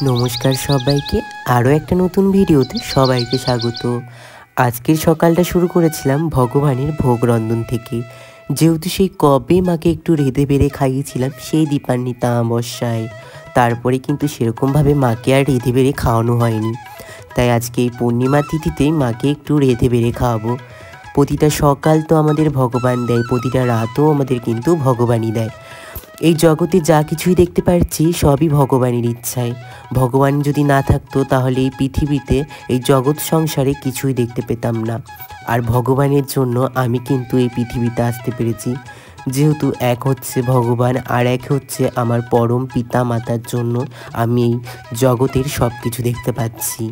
নমস্কার সবাইকে, আরও একটা নতুন ভিডিওতে সবাইকে স্বাগত। আজকের সকালটা শুরু করেছিলাম ভগবানের ভোগ রন্ধন থেকে। যেহেতু সেই কবে মাকে একটু রেঁধে বেড়ে খাইয়েছিলাম সেই দীপান্বিতা অমাবস্যায়, তারপরে কিন্তু সেরকমভাবে মাকে আর রেঁধে বেড়ে খাওয়ানো হয়নি। তাই আজকে এই পূর্ণিমা তিথিতেই মাকে একটু রেঁধে বেড়ে খাওয়াবো। প্রতিটা সকাল তো আমাদের ভগবান দেয়, প্রতিটা রাতও আমাদের কিন্তু ভগবানই দেয়। এই জগতে যা কিছুই দেখতে পাচ্ছি সবই ভগবানের ইচ্ছায়। ভগবান যদি না থাকতো তাহলে এই পৃথিবীতে, এই জগৎ সংসারে কিছুই দেখতে পেতাম না। আর ভগবানের জন্য আমি কিন্তু এই পৃথিবীতে আসতে পেরেছি। যেহেতু এক হচ্ছে ভগবান আর এক হচ্ছে আমার পরম পিতা মাতার জন্য আমি এই জগতের সব কিছু দেখতে পাচ্ছি।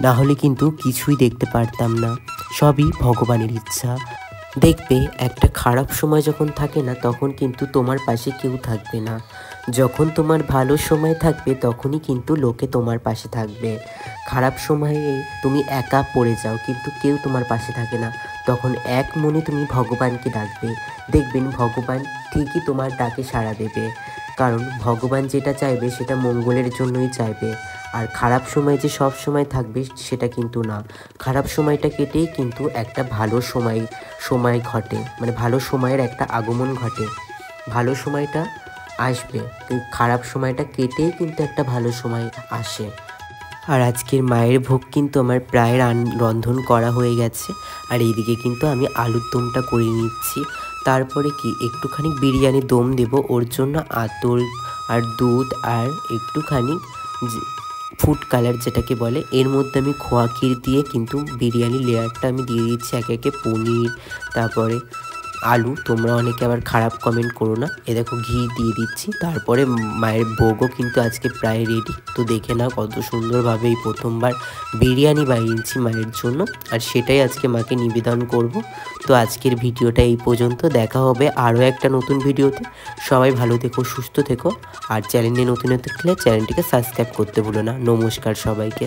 না হলে কিন্তু কিছুই দেখতে পারতাম না। সবই ভগবানের ইচ্ছা। দেখবে একটা খারাপ সময় যখন থাকে না, তখন কিন্তু তোমার পাশে কেউ থাকবে না। যখন তোমার ভালো সময় থাকবে তখনই কিন্তু লোকে তোমার পাশে থাকবে। খারাপ সময়ে তুমি একা পড়ে যাও, কিন্তু কেউ তোমার পাশে থাকে না। তখন এক মনে তুমি ভগবানকে ডাকবে, দেখবেন ভগবান ঠিকই তোমার ডাকে সাড়া দেবে। কারণ ভগবান যেটা চাইবে সেটা মঙ্গলের জন্যই চাইবে। আর খারাপ সময় যে সব সময় থাকবে সেটা কিন্তু না। খারাপ সময়টা কেটেই কিন্তু একটা ভালো সময় ঘটে, মানে ভালো সময়ের একটা আগমন ঘটে। ভালো সময়টা আসবে, খারাপ সময়টা কেটেই কিন্তু একটা ভালো সময় আসে। আর আজকের মায়ের ভোগ কিন্তু আমার প্রায় রন্ধন করা হয়ে গেছে। আর এইদিকে কিন্তু আমি আলুর দমটা করে নিচ্ছি। তারপরে কি একটুখানি বিরিয়ানি দম দেব, ওর জন্য আতর আর দুধ আর একটুখানি ফুড কালার যেটাকে বলে, এর মধ্যে আমি খোয়া ক্ষীর দিয়ে কিন্তু বিরিয়ানি লেয়ারটা আমি দিয়ে দিচ্ছি একে একে। পনির, তারপরে আলু, তোমরা অনেকে আবার খারাপ কমেন্ট করো না। এ দেখো ঘি দিয়ে দিচ্ছি। তারপরে মায়ের ভোগও কিন্তু আজকে প্রায় রেডি। তো দেখে নাও কত সুন্দরভাবে এই প্রথমবার বিরিয়ানি বানিয়েছি মায়ের জন্য, আর সেটাই আজকে মাকে নিবেদন করব। তো আজকের ভিডিওটা এই পর্যন্ত, দেখা হবে আরও একটা নতুন ভিডিওতে। সবাই ভালো থেকো, সুস্থ থেকো, আর চ্যানেলে নতুন থাকলে চ্যানেলটিকে সাবস্ক্রাইব করতে ভুলো না। নমস্কার সবাইকে।